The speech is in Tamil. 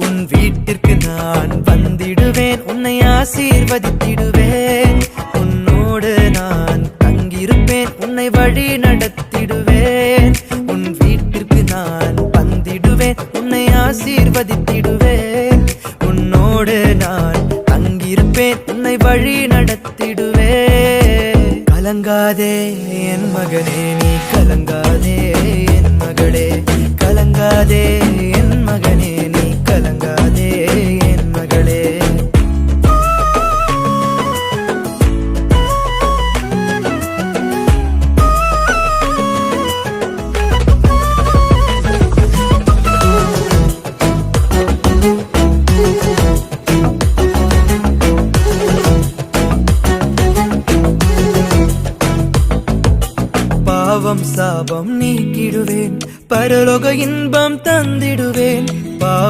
உன் வீட்டிற்கு நான் வந்திடுவேன், உன்னை ஆசீர்வதித்திடுவேன். உன்னோடு நான் தங்கியிருப்பேன், உன்னை வழி நடத்திடுவேன். உன் வீட்டிற்கு நான் வந்திடுவேன், உன்னை ஆசீர்வதித்திடுவேன். உன்னோடு நான் தங்கியிருப்பேன், உன்னை வழி நடத்திடுவேன். கலங்காதே என் மகனே, நீ கலங்காதே என் மகளே. கலங்காதே என் மகனே, நீ கலங்காதே என் மகளே. பாவம் சாபம் நீக்கிடுவேன், பரலோக இன்பம் தந்திடுவேன்.